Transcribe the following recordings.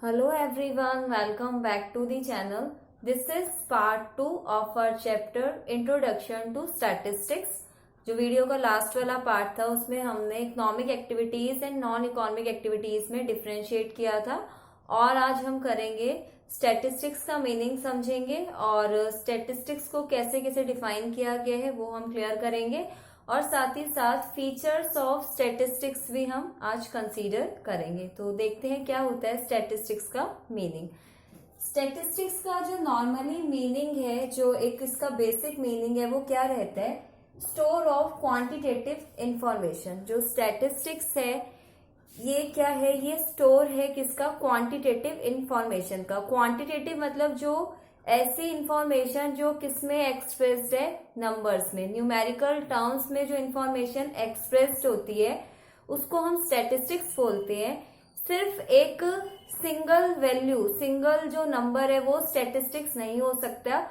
Hello everyone, welcome back to the channel. This is part 2 of our chapter Introduction to Statistics. जो video का last वाला part था उसमें हमने economic activities and non economic activities में differentiate किया था और आज हम करेंगे स्टैटिस्टिक्स का मीनिंग समझेंगे और स्टैटिस्टिक्स को कैसे कैसे डिफाइन किया गया है वो हम क्लियर करेंगे और साथ ही साथ फीचर्स ऑफ स्टैटिस्टिक्स भी हम आज कंसीडर करेंगे। तो देखते हैं क्या होता है स्टैटिस्टिक्स का मीनिंग। स्टैटिस्टिक्स का जो नॉर्मली मीनिंग है, जो एक इसका बेसिक मीनिंग है, वो क्या रहता है? Store of quantitative information. जो स्टैटिस्टिक्स है ये क्या है? ये स्टोर है किसका? क्वांटिटेटिव इंफॉर्मेशन का। क्वांटिटेटिव मतलब जो ऐसी इंफॉर्मेशन जो किसमें एक्सप्रेस्ड है? नंबर्स में, न्यूमेरिकल टर्म्स में जो इंफॉर्मेशन एक्सप्रेस्ड होती है उसको हम स्टैटिस्टिक्स बोलते हैं। सिर्फ एक सिंगल वैल्यू, सिंगल जो नंबर है वो स्टैटिस्टिक्स नहीं हो सकता।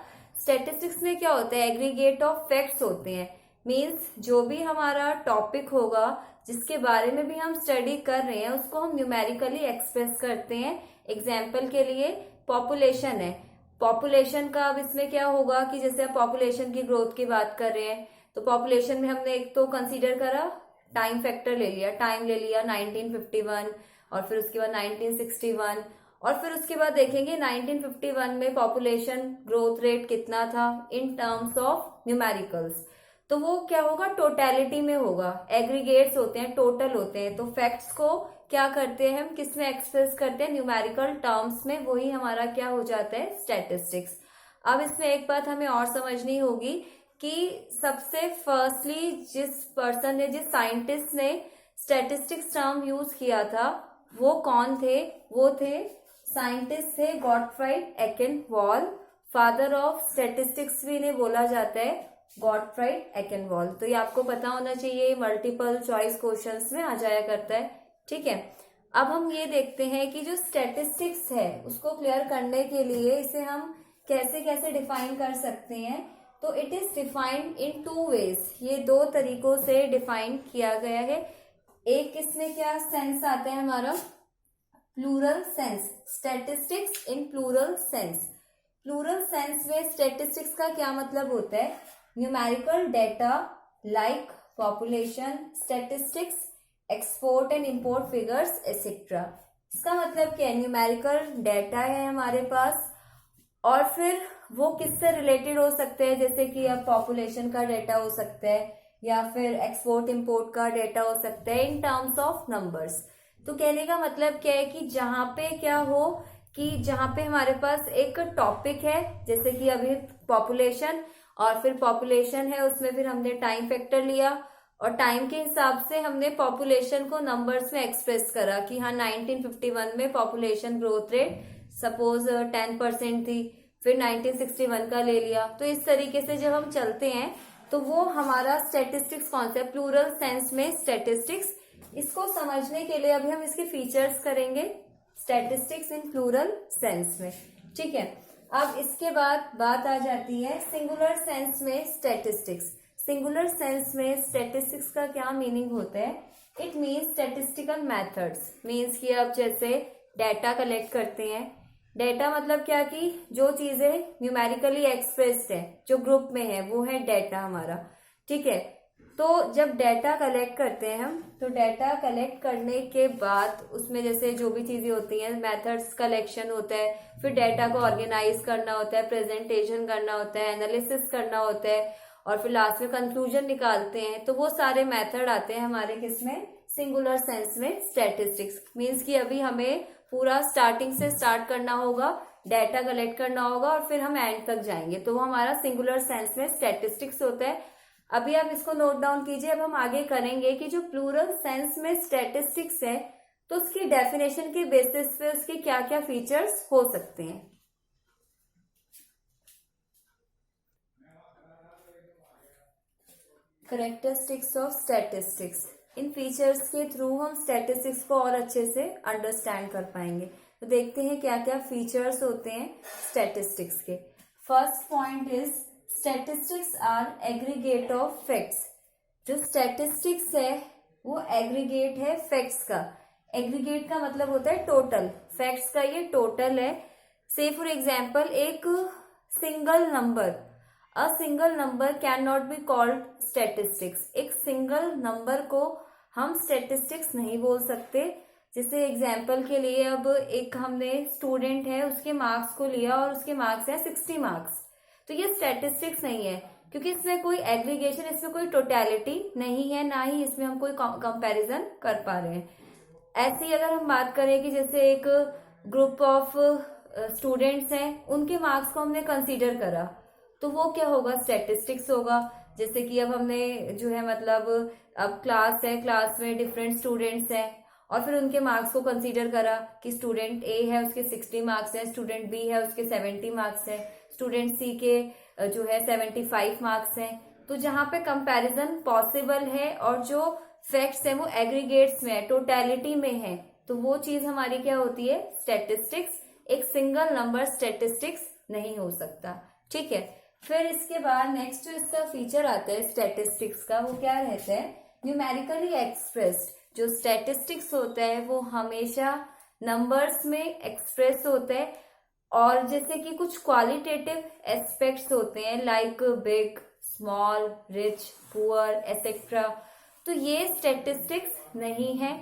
स्टैटिस्टिक्स में क्या होता है? एग्रीगेट ऑफ फैक्ट्स होते हैं। मीन्स जो भी हमारा टॉपिक होगा, जिसके बारे में भी हम स्टडी कर रहे हैं, उसको हम न्यूमेरिकली एक्सप्रेस करते हैं। एग्जाम्पल के लिए पॉपुलेशन है। पॉपुलेशन का अब इसमें क्या होगा कि जैसे आप पॉपुलेशन की ग्रोथ की बात कर रहे हैं तो पॉपुलेशन में हमने एक तो कंसीडर करा, टाइम फैक्टर ले लिया, टाइम ले लिया 1951 और फिर उसके बाद 1961 और फिर उसके बाद देखेंगे 1951 में पॉपुलेशन ग्रोथ रेट कितना था इन टर्म्स ऑफ न्यूमेरिकल्स। तो वो क्या होगा? टोटलिटी में होगा। एग्रीगेट्स होते हैं, टोटल होते हैं। तो फैक्ट्स को क्या करते हैं हम? किस में एक्सप्रेस करते हैं? न्यूमेरिकल टर्म्स में। वही हमारा क्या हो जाता है? स्टैटिस्टिक्स। अब इसमें एक बात हमें और समझनी होगी कि सबसे फर्स्टली जिस पर्सन ने, जिस साइंटिस्ट ने स्टैटिस्टिक्स टर्म यूज किया था वो कौन थे? वो थे साइंटिस्ट थे गॉटफ्राइड एकेनवॉल। फादर ऑफ स्टैटिस्टिक्स भी इन्हें बोला जाता है, गॉटफ्राइड एकेनवॉल। तो ये आपको पता होना चाहिए, मल्टीपल चॉइस क्वेश्चंस में आ जाया करता है। ठीक है, अब हम ये देखते हैं कि जो स्टैटिस्टिक्स है उसको क्लियर करने के लिए इसे हम कैसे कैसे डिफाइन कर सकते हैं। तो it is defined in two ways. ये दो तरीकों से डिफाइन किया गया है। एक इसमें क्या सेंस आता है हमारा? Plural sense. Statistics in plural sense. Plural sense में स्टैटिस्टिक्स का क्या मतलब होता है? Numerical data like population statistics, export and import figures etcetera. इसका मतलब क्या है? न्यूमेरिकल डेटा है हमारे पास और फिर वो किससे रिलेटेड हो सकते हैं? जैसे कि अब पॉपुलेशन का डेटा हो सकता है या फिर एक्सपोर्ट इंपोर्ट का डेटा हो सकता है इन टर्म्स ऑफ नंबर्स। तो कहने का मतलब क्या है कि जहां पे क्या हो कि जहां पे हमारे पास एक टॉपिक है, जैसे कि अभी पॉपुलेशन, और फिर पॉपुलेशन है उसमें फिर हमने टाइम फैक्टर लिया और टाइम के हिसाब से हमने पॉपुलेशन को नंबर्स में एक्सप्रेस करा कि हाँ 1951 में पॉपुलेशन ग्रोथ रेट सपोज 10% थी, फिर 1961 का ले लिया। तो इस तरीके से जब हम चलते हैं तो वो हमारा स्टैटिस्टिक्स कॉन्सेप्ट, प्लूरल सेंस में स्टैटिस्टिक्स। इसको समझने के लिए अभी हम इसके फीचर्स करेंगे स्टैटिस्टिक्स इन प्लूरल सेंस में। ठीक है, अब इसके बाद बात आ जाती है सिंगुलर सेंस में स्टैटिस्टिक्स। सिंगुलर सेंस में स्टैटिस्टिक्स का क्या मीनिंग होता है? It means statistical methods. Means कि अब जैसे डेटा कलेक्ट करते हैं, डेटा मतलब क्या कि जो चीजें न्यूमेरिकली एक्सप्रेस्ड है, जो ग्रुप में है, वो है डेटा हमारा। ठीक है, तो जब डेटा कलेक्ट करते हैं हम, तो डेटा कलेक्ट करने के बाद उसमें जैसे जो भी चीजें होती हैं, मेथड्स कलेक्शन होता है, फिर डेटा को ऑर्गेनाइज करना होता है, प्रेजेंटेशन करना होता है, एनालिसिस करना होता है और फिर लास्ट में कंक्लूजन निकालते हैं। तो वो सारे मेथड आते हैं हमारे किसमें? सिंगुलर सेंस में स्टैटिस्टिक्स। मीन्स कि अभी हमें पूरा स्टार्टिंग से स्टार्ट करना होगा, डेटा कलेक्ट करना होगा और फिर हम एंड तक जाएंगे। तो वो हमारा सिंगुलर सेंस में स्टैटिस्टिक्स होता है। अभी आप इसको नोट डाउन कीजिए। अब हम आगे करेंगे कि जो प्लूरल सेंस में स्टैटिस्टिक्स है तो उसकी डेफिनेशन के बेसिस पे उसके क्या क्या फीचर्स हो सकते हैं। Characteristics of statistics. In features के थ्रू हम स्टैटिस्टिक्स को और अच्छे से अंडरस्टैंड कर पाएंगे। तो देखते हैं क्या क्या फीचर्स होते हैं स्टैटिस्टिक्स के। First point is statistics are aggregate of facts. जो स्टैटिस्टिक्स है वो एग्रीगेट है फैक्ट्स का। एग्रीगेट का मतलब होता है टोटल, फैक्ट्स का ये टोटल है। से फॉर एग्जाम्पल एक single number, a single number can not be called statistics. एक सिंगल नंबर को हम स्टेटिस्टिक्स नहीं बोल सकते। जैसे एग्जाम्पल के लिए अब एक हमने स्टूडेंट है, उसके मार्क्स को लिया और उसके मार्क्स है 60 मार्क्स, तो ये स्टेटिस्टिक्स नहीं है क्योंकि इसमें कोई एग्रीगेशन, इसमें कोई टोटलिटी नहीं है, ना ही इसमें हम कोई कंपैरिजन कर पा रहे हैं। ऐसे ही अगर हम बात करें कि जैसे एक ग्रुप ऑफ स्टूडेंट्स हैं, उनके मार्क्स को हमने कंसीडर करा, तो वो क्या होगा, स्टैटिस्टिक्स होगा। जैसे कि अब हमने जो है मतलब अब क्लास है, क्लास में डिफरेंट स्टूडेंट्स हैं और फिर उनके मार्क्स को कंसीडर करा कि स्टूडेंट ए है उसके 60 मार्क्स हैं, स्टूडेंट बी है उसके 70 मार्क्स हैं, स्टूडेंट सी के जो है 75 मार्क्स हैं। तो जहां पे कंपैरिजन पॉसिबल है और जो फैक्ट्स है वो एग्रीगेट्स में है, टोटलिटी में है, तो वो चीज हमारी क्या होती है, स्टैटिस्टिक्स। एक सिंगल नंबर स्टैटिस्टिक्स नहीं हो सकता, ठीक है। फिर इसके बाद नेक्स्ट जो इसका फीचर आता है स्टैटिस्टिक्स का, वो क्या रहता है, न्यूमेरिकली एक्सप्रेस्ड। जो स्टैटिस्टिक्स होता है वो हमेशा नंबर्स में एक्सप्रेस होता है, और जैसे कि कुछ क्वालिटेटिव एस्पेक्ट्स होते हैं like big, small, rich, poor etcetera, तो ये स्टैटिस्टिक्स नहीं है।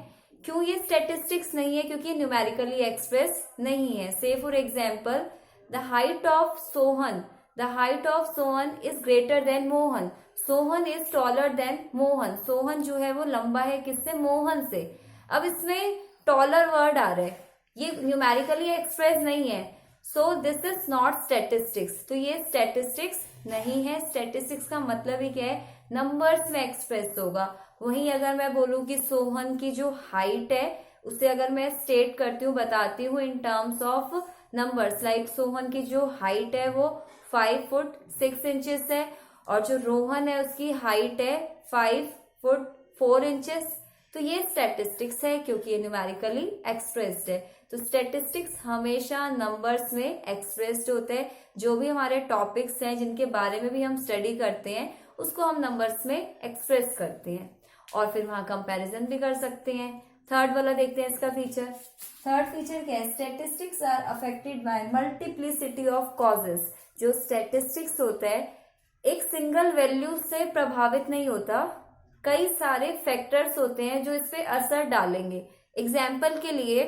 क्यों ये स्टैटिस्टिक्स नहीं है, क्योंकि न्यूमेरिकली एक्सप्रेस नहीं है। से for example the height of Sohan, the height of Sohan is greater than Mohan, Sohan is taller than Mohan. Sohan जो है वो लंबा है किससे, मोहन से। अब इसमें टॉलर वर्ड आ रहा है, ये न्यूमेरिकली एक्सप्रेस नहीं है, so this is not statistics. तो ये स्टैटिस्टिक्स नहीं है। स्टैटिस्टिक्स का मतलब ही क्या है, नंबर्स में एक्सप्रेस होगा। वहीं अगर मैं बोलूं कि सोहन की जो हाइट है उसे अगर मैं स्टेट करती हूँ, बताती हूँ in terms of numbers, like Sohan की जो हाइट है वो 5 फुट 6 इंचेस है, और जो रोहन है उसकी हाइट है 5 फुट 4 इंचेस, तो ये स्टैटिस्टिक्स है क्योंकि ये न्यूमेरिकली एक्सप्रेस्ड है। तो स्टैटिस्टिक्स हमेशा नंबर्स में एक्सप्रेस्ड होते हैं। जो भी हमारे टॉपिक्स हैं जिनके बारे में भी हम स्टडी करते हैं उसको हम नंबर्स में एक्सप्रेस करते हैं और फिर वहां कंपैरिजन भी कर सकते हैं। थर्ड वाला देखते हैं इसका फीचर। थर्ड फीचर क्या है, statistics are affected by multiplicity of causes. जो स्टैटिस्टिक्स होता है एक सिंगल वैल्यू से प्रभावित नहीं होता, कई सारे फैक्टर्स होते हैं जो इस पे असर डालेंगे। एग्जाम्पल के लिए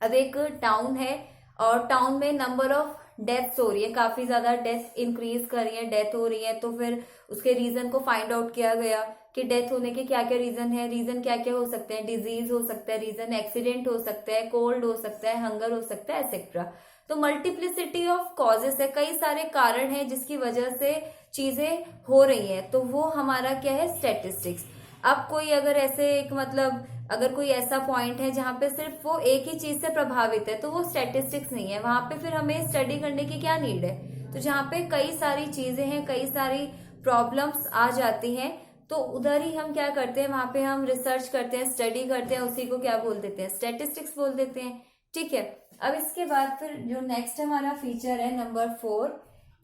अब एक टाउन है और टाउन में नंबर ऑफ डेथ्स हो रही है, काफी ज्यादा डेथ इंक्रीज कर रही है, डेथ हो रही है, तो फिर उसके रीजन को फाइंड आउट किया गया कि डेथ होने के क्या क्या रीजन है। रीजन क्या क्या हो सकते हैं, डिजीज हो सकता है, रीजन एक्सीडेंट हो सकता है, कोल्ड हो सकता है, हंगर हो सकता है, एक्सेट्रा। तो मल्टीप्लिसिटी ऑफ कॉजेस है, कई सारे कारण हैं जिसकी वजह से चीजें हो रही हैं, तो वो हमारा क्या है, स्टैटिस्टिक्स। अब कोई अगर ऐसे एक मतलब अगर कोई ऐसा पॉइंट है जहां पे सिर्फ वो एक ही चीज से प्रभावित है तो वो स्टैटिस्टिक्स नहीं है, वहां पे फिर हमें स्टडी करने की क्या नीड है। तो जहां पे कई सारी चीजें हैं, कई सारी प्रॉब्लम्स आ जाती हैं, तो उधर ही हम क्या करते हैं, वहां पे हम रिसर्च करते हैं, स्टडी करते हैं, उसी को क्या बोल देते हैं, स्टैटिस्टिक्स बोल देते हैं, ठीक है। अब इसके बाद फिर जो नेक्स्ट हमारा फीचर है नंबर 4,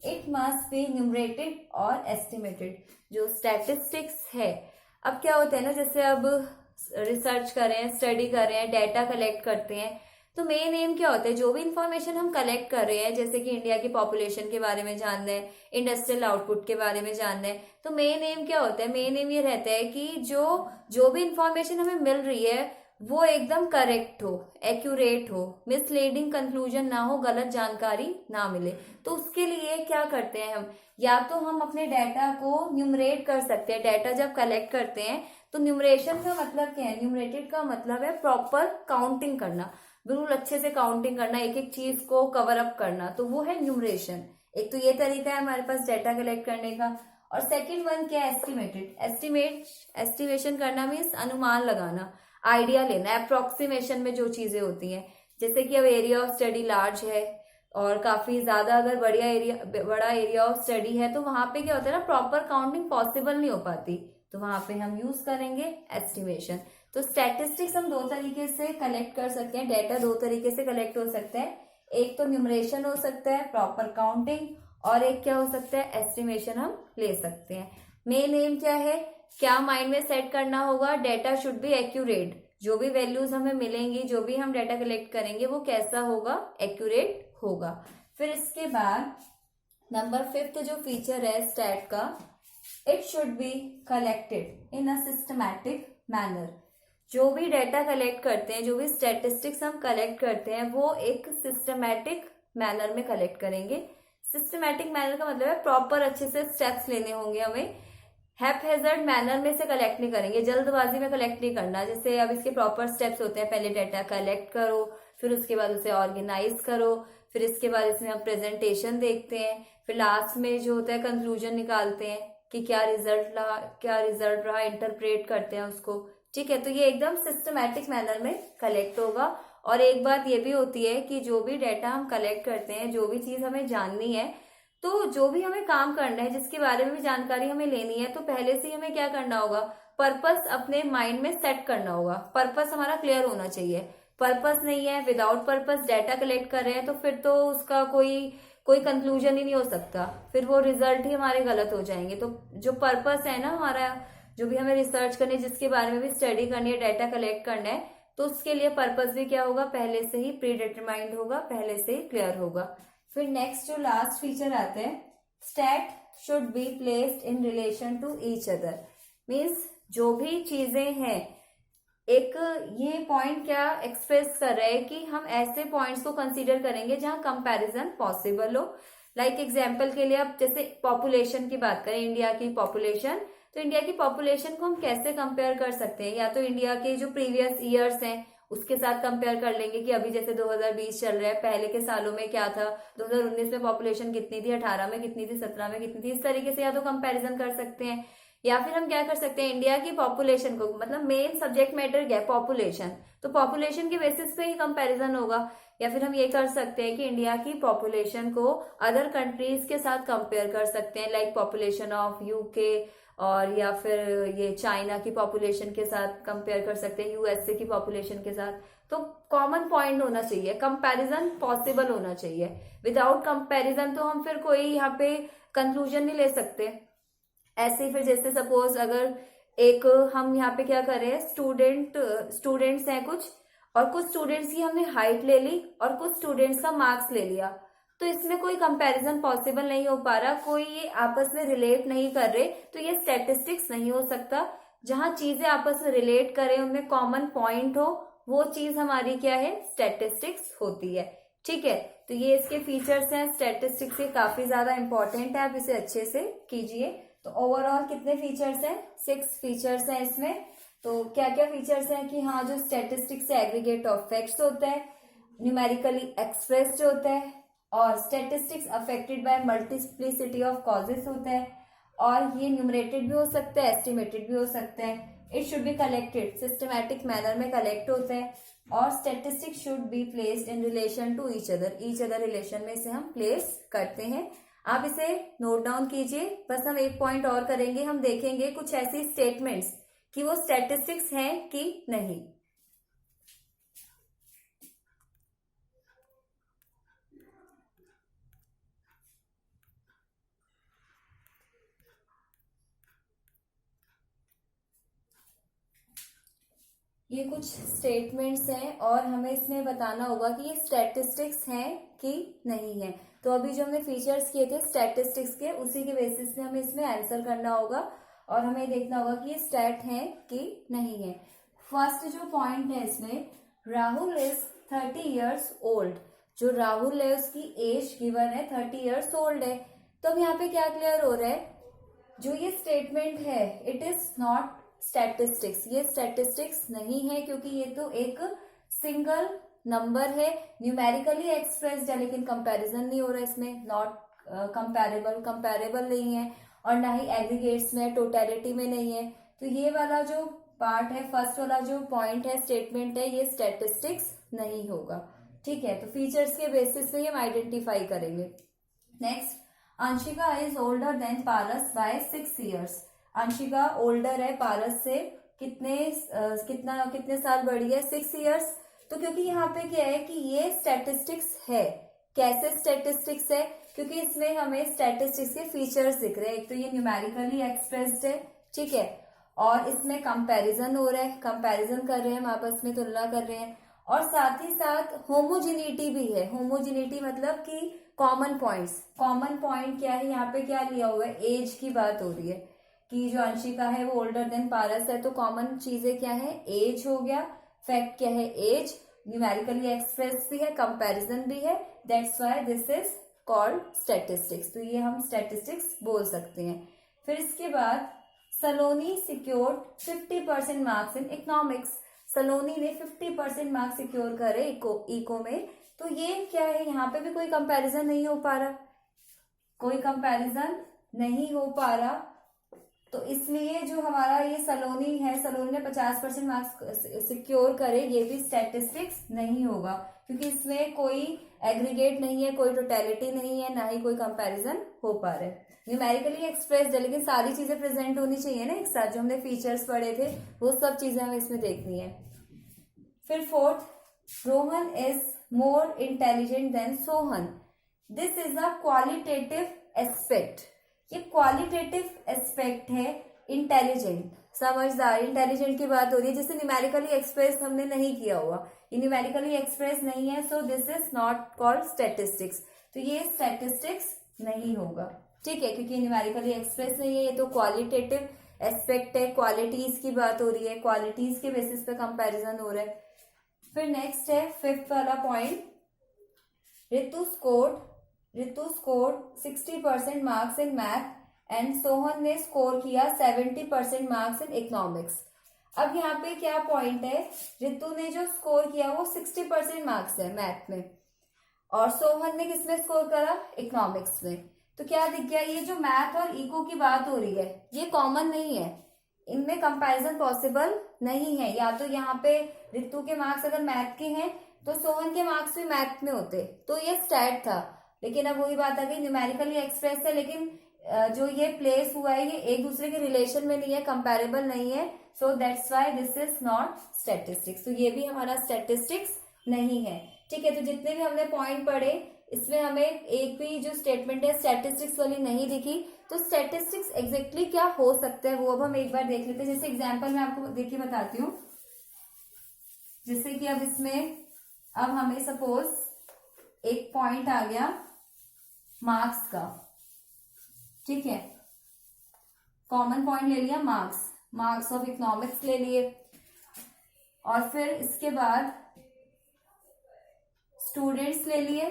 इट मस्ट बी न्यूमरेटेड और एस्टिमेटेड। जो स्टैटिस्टिक्स है, अब क्या होता है ना, जैसे अब रिसर्च कर रहे हैं, स्टडी कर रहे हैं, डेटा कलेक्ट करते हैं, तो मेन एम क्या होता है, जो भी इंफॉर्मेशन हम कलेक्ट कर रहे हैं, जैसे कि इंडिया की पॉपुलेशन के बारे में जानना है, इंडस्ट्रियल आउटपुट के बारे में जानना है, तो मेन एम क्या होता है, मेन एम ये रहता है कि जो भी इंफॉर्मेशन हमें मिल रही है वो एकदम करेक्ट हो, एक्यूरेट हो, मिसलीडिंग कंक्लूजन ना हो, गलत जानकारी ना मिले। तो उसके लिए क्या करते हैं हम, या तो हम अपने डाटा को न्यूमरेट कर सकते हैं। डाटा जब कलेक्ट करते हैं तो न्यूमरेशन का मतलब क्या है, न्यूमरेटेड का मतलब है प्रॉपर काउंटिंग करना, बिल्कुल अच्छे से काउंटिंग करना, एक एक चीज को कवर अप करना, तो वो है न्यूमरेशन। एक तो ये तरीका है हमारे पास डाटा कलेक्ट करने का। और सेकेंड वन क्या है, एस्टिमेटेड। एस्टिमेशन करना मीन्स अनुमान लगाना, आइडिया लेना, अप्रोक्सीमेशन में जो चीजें होती हैं। जैसे कि अब एरिया ऑफ स्टडी लार्ज है और काफी ज्यादा अगर बड़ा एरिया ऑफ स्टडी है, तो वहां पे क्या होता है ना, प्रॉपर काउंटिंग पॉसिबल नहीं हो पाती, तो वहां पे हम यूज करेंगे एस्टिमेशन। तो स्टैटिस्टिक्स हम दो तरीके से कलेक्ट कर सकते हैं, डेटा दो तरीके से कलेक्ट हो सकते हैं, एक तो न्यूमरेशन हो सकता है, प्रॉपर काउंटिंग, और एक क्या हो सकता है, एस्टिमेशन हम ले सकते हैं। मेन एम क्या है, क्या माइंड में सेट करना होगा, डेटा शुड बी एक्यूरेट। जो भी वैल्यूज हमें मिलेंगी, जो भी हम डाटा कलेक्ट करेंगे वो कैसा होगा, एक्यूरेट होगा। फिर इसके बाद नंबर 5 जो फीचर है स्टैट का, it should be collected in a systematic manner. जो भी डाटा कलेक्ट करते हैं, जो भी स्टैटिस्टिक्स हम कलेक्ट करते हैं, वो एक सिस्टमैटिक मैनर में कलेक्ट करेंगे। सिस्टमैटिक मैनर का मतलब है प्रॉपर अच्छे से स्टेप्स लेने होंगे हमें, हैपहेजर्ड मैनर में से कलेक्ट नहीं करेंगे, जल्दबाजी में कलेक्ट नहीं करना। जैसे अब इसके प्रॉपर स्टेप्स होते हैं, पहले डाटा कलेक्ट करो, फिर उसके बाद उसे ऑर्गेनाइज करो, फिर इसके बाद इसमें हम प्रेजेंटेशन देखते हैं, फिर लास्ट में जो होता है कंक्लूजन निकालते हैं कि क्या रिजल्ट रहा, इंटरप्रेट करते हैं उसको। ठीक है, तो ये एकदम सिस्टमैटिक मैनर में कलेक्ट होगा। और एक बात ये भी होती है कि जो भी डाटा हम कलेक्ट करते हैं, जो भी चीज हमें जाननी है, तो जो भी हमें काम करना है, जिसके बारे में भी जानकारी हमें लेनी है, तो पहले से ही हमें क्या करना होगा, पर्पस अपने माइंड में सेट करना होगा। पर्पस हमारा क्लियर होना चाहिए। पर्पस नहीं है, विदाउट पर्पस डाटा कलेक्ट कर रहे हैं, तो फिर तो उसका कोई कंक्लूजन ही नहीं हो सकता, फिर वो रिजल्ट ही हमारे गलत हो जाएंगे। तो जो पर्पस है ना हमारा, जो भी हमें रिसर्च करनी है, जिसके बारे में भी स्टडी करनी है, डाटा कलेक्ट करना है, तो उसके लिए पर्पस भी क्या होगा, पहले से ही प्री डिटरमाइंड होगा, पहले से ही क्लियर होगा। फिर नेक्स्ट जो लास्ट फीचर आते हैं, stat should be placed in relation to each other. Means जो भी चीजें हैं, एक ये पॉइंट क्या एक्सप्रेस कर रहा है कि हम ऐसे पॉइंट्स को कंसीडर करेंगे जहां कंपैरिजन पॉसिबल हो। लाइक एग्जांपल के लिए अब जैसे पॉपुलेशन की बात करें, इंडिया की पॉपुलेशन, तो इंडिया की पॉपुलेशन को हम कैसे कंपेयर कर सकते हैं, या तो इंडिया के जो प्रीवियस ईयर्स हैं उसके साथ कंपेयर कर लेंगे कि अभी जैसे 2020 चल रहा है, पहले के सालों में क्या था, 2019 में पॉपुलेशन कितनी थी, 18 में कितनी थी, 17 में कितनी थी, इस तरीके से या तो कंपैरिजन कर सकते हैं। या फिर हम क्या कर सकते हैं, इंडिया की पॉपुलेशन को, मतलब मेन सब्जेक्ट मैटर क्या है, पॉपुलेशन, तो पॉपुलेशन के बेसिस पे ही कंपैरिजन होगा। या फिर हम ये कर सकते हैं कि इंडिया की पॉपुलेशन को अदर कंट्रीज के साथ कंपेयर कर सकते हैं, लाइक पॉपुलेशन ऑफ यूके, और या फिर ये चाइना की पॉपुलेशन के साथ कंपेयर कर सकते हैं, यूएसए की पॉपुलेशन के साथ। तो कॉमन पॉइंट होना चाहिए, कंपैरिजन पॉसिबल होना चाहिए। विदाउट कंपैरिजन तो हम फिर कोई यहाँ पे कंक्लूजन नहीं ले सकते। ऐसे ही फिर जैसे सपोज अगर एक हम यहाँ पे क्या करें, स्टूडेंट्स हैं कुछ, और कुछ स्टूडेंट्स की हमने हाइट ले ली और कुछ स्टूडेंट्स का मार्क्स ले लिया, तो इसमें कोई कंपैरिजन पॉसिबल नहीं हो पा रहा, कोई ये आपस में रिलेट नहीं कर रहे, तो ये स्टैटिस्टिक्स नहीं हो सकता। जहां चीजें आपस में रिलेट करें, उनमें कॉमन पॉइंट हो, वो चीज हमारी क्या है, स्टैटिस्टिक्स होती है। ठीक है, तो ये इसके फीचर्स हैं स्टैटिस्टिक्स के, काफी ज्यादा इंपॉर्टेंट है, आप इसे अच्छे से कीजिए। तो ओवरऑल कितने फीचर्स हैं, 6 फीचर्स हैं इसमें। तो क्या क्या फीचर्स हैं कि हाँ, जो स्टैटिस्टिक्स से एग्रीगेट ऑफ फैक्ट्स होता है, न्यूमेरिकली एक्सप्रेस्ड होता है, और statistics affected by multiplicity of causes होता है, और ये न्यूमरेटेड भी हो सकता है, एस्टिमेटेड भी हो सकता है। It should be collected systematic manner में कलेक्ट होता है, और statistics should be placed in relation to each other relation में इसे हम प्लेस करते हैं। आप इसे नोट डाउन कीजिए। बस हम एक पॉइंट और करेंगे, हम देखेंगे कुछ ऐसी स्टेटमेंट्स कि वो स्टैटिस्टिक्स हैं कि नहीं। ये कुछ स्टेटमेंट्स हैं और हमें इसमें बताना होगा कि ये स्टैटिस्टिक्स हैं कि नहीं है। तो अभी जो हमने फीचर्स किए थे स्टैटिस्टिक्स के, उसी के बेसिस पे हमें इसमें आंसर करना होगा और हमें देखना होगा कि ये स्टैट है कि नहीं है। फर्स्ट जो पॉइंट है इसमें, राहुल इज 30 ईयर्स ओल्ड। जो राहुल है उसकी एज गिवन है 30 ईयर्स ओल्ड है। तो अब यहाँ पे क्या क्लियर हो रहा है, जो ये स्टेटमेंट है इट इज नॉट स्टैटिस्टिक्स, ये स्टैटिस्टिक्स नहीं है, क्योंकि ये तो एक सिंगल नंबर है, न्यूमेरिकली एक्सप्रेस्ड है, लेकिन कंपैरिजन नहीं हो रहा है इसमें, नॉट कंपैरेबल नहीं है, और ना ही एग्रीगेट्स में, टोटलिटी में नहीं है। तो ये वाला जो पार्ट है, फर्स्ट वाला जो पॉइंट है, स्टेटमेंट है, ये स्टैटिस्टिक्स नहीं होगा। ठीक है, तो फीचर्स के बेसिस पे हम आइडेंटिफाई करेंगे। Next, Anshika is older than Paras by 6 years. Anshika older है पारस से, कितने साल बड़ी है, 6 ईयर्स। तो क्योंकि यहाँ पे क्या है कि ये स्टैटिस्टिक्स है। कैसे स्टैटिस्टिक्स है, क्योंकि इसमें हमें स्टैटिस्टिक्स के फीचर्स दिख रहे हैं। एक तो ये न्यूमेरिकली एक्सप्रेस्ड है, ठीक है, और इसमें कंपैरिजन हो रहा है, कंपैरिजन कर रहे हैं हम आपस में, तुलना कर रहे हैं, और साथ ही साथ होमोजिनिटी भी है। होमोजिनिटी मतलब कि कॉमन पॉइंट्स। कॉमन पॉइंट क्या है, यहाँ पे क्या लिया हुआ है, एज की बात हो रही है कि जो अंशिका है वो ओल्डर देन पारस है, तो कॉमन चीजें क्या है, एज हो गया, फैक्ट क्या है, एज, न्यूमेरिकली एक्सप्रेस भी है, कंपैरिजन भी है, that's why this is called statistics. तो ये हम स्टैटिस्टिक्स बोल सकते हैं। फिर इसके बाद सलोनी सिक्योर्ड 50% मार्क्स इन इकोनॉमिक्स। सलोनी ने 50% मार्क्स सिक्योर करे इको में। तो ये क्या है, यहाँ पे भी कोई कंपैरिजन नहीं हो पा रहा, कोई कंपैरिजन नहीं हो पा रहा, तो इसलिए जो हमारा ये सलोनी है, सलोनी ने 50% मार्क्स सिक्योर करे, ये भी स्टैटिस्टिक्स नहीं होगा, क्योंकि इसमें कोई एग्रीगेट नहीं है, कोई टोटलिटी नहीं है, ना ही कोई कंपैरिजन हो पा रहा है। न्यूमेरिकली एक्सप्रेस्ड है, लेकिन सारी चीजें प्रेजेंट होनी चाहिए ना एक साथ, जो हमने फीचर्स पढ़े थे वो सब चीजें हमें इसमें देखनी है। फिर fourth, Rohan is more intelligent then Sohan. This is a qualitative aspect. ये क्वालिटेटिव एस्पेक्ट है, इंटेलिजेंट, समझदार, इंटेलिजेंट की बात हो रही है, जिसे न्यूमेरिकली एक्सप्रेस हमने नहीं किया हुआ, ये न्यूमेरिकली एक्सप्रेस नहीं है, so this is not called statistics. तो ये स्टैटिस्टिक्स नहीं होगा, ठीक है, क्योंकि न्यूमेरिकली एक्सप्रेस नहीं है, ये तो क्वालिटेटिव एस्पेक्ट है, क्वालिटीज की बात हो रही है, क्वालिटीज के बेसिस पे कंपैरिजन हो रहा है। फिर नेक्स्ट है फिफ्थ वाला point, Ritu scored 60% marks in math and Sohan ने स्कोर किया 70% मार्क्स इन इकोनॉमिक्स। अब यहाँ पे क्या पॉइंट है, रितु ने जो स्कोर किया वो 60% मार्क्स है मैथ में, और सोहन ने किसमें स्कोर करा, इकोनॉमिक्स में। तो क्या दिख गया, ये जो मैथ और इको की बात हो रही है ये कॉमन नहीं है, इनमें कंपैरिजन पॉसिबल नहीं है। या तो यहाँ पे रितु के मार्क्स अगर मैथ के हैं तो सोहन के मार्क्स भी मैथ में होते, तो ये स्टैट था। लेकिन अब वही बात आ गई, न्यूमेरिकली एक्सप्रेस है, लेकिन जो ये प्लेस हुआ है ये एक दूसरे के रिलेशन में नहीं है, कंपेरेबल नहीं है, so that's why this is not statistics. तो ये भी हमारा स्टैटिस्टिक्स नहीं है, ठीक है। तो जितने भी हमने पॉइंट पढ़े इसमें हमें एक भी जो स्टेटमेंट है स्टैटिस्टिक्स वाली नहीं दिखी। तो स्टैटिस्टिक्स एग्जैक्टली क्या हो सकता है वो अब हम एक बार देख लेते हैं। जैसे एग्जांपल मैं आपको देखिए बताती हूँ, जैसे कि अब इसमें अब हमें सपोज एक पॉइंट आ गया मार्क्स का, ठीक है, कॉमन पॉइंट ले लिया मार्क्स ऑफ इकोनॉमिक्स ले लिए, और फिर इसके बाद स्टूडेंट्स ले लिए,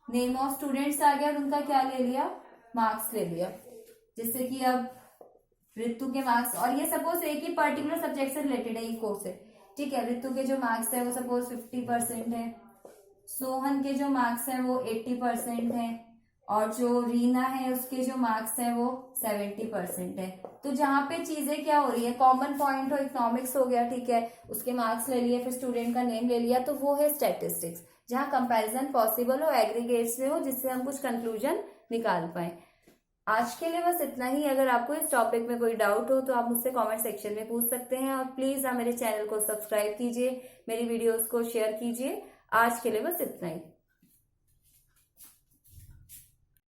नेम ऑफ स्टूडेंट्स आ गया और उनका क्या ले लिया, मार्क्स ले लिया। जैसे कि अब ऋतु के मार्क्स, और ये सपोज एक ही पर्टिकुलर सब्जेक्ट से रिलेटेड है इको से, ठीक है। ऋतु के जो मार्क्स है वो सपोज 50% है, सोहन के जो मार्क्स है वो 80% है, और जो रीना है उसके जो मार्क्स है वो 70% है। तो जहां पे चीजें क्या हो रही है, कॉमन पॉइंट हो, इकोनॉमिक्स हो गया, ठीक है, उसके मार्क्स ले लिए, फिर स्टूडेंट का नेम ले लिया, तो वो है स्टैटिस्टिक्स, जहां कंपैरिजन पॉसिबल हो, एग्रीगेट्स में हो, जिससे हम कुछ कंक्लूजन निकाल पाए। आज के लिए बस इतना ही। अगर आपको इस टॉपिक में कोई डाउट हो तो आप मुझसे कमेंट सेक्शन में पूछ सकते हैं, और प्लीज आप मेरे चैनल को सब्सक्राइब कीजिए, मेरी वीडियोस को शेयर कीजिए। आज के लिए बस इतना ही।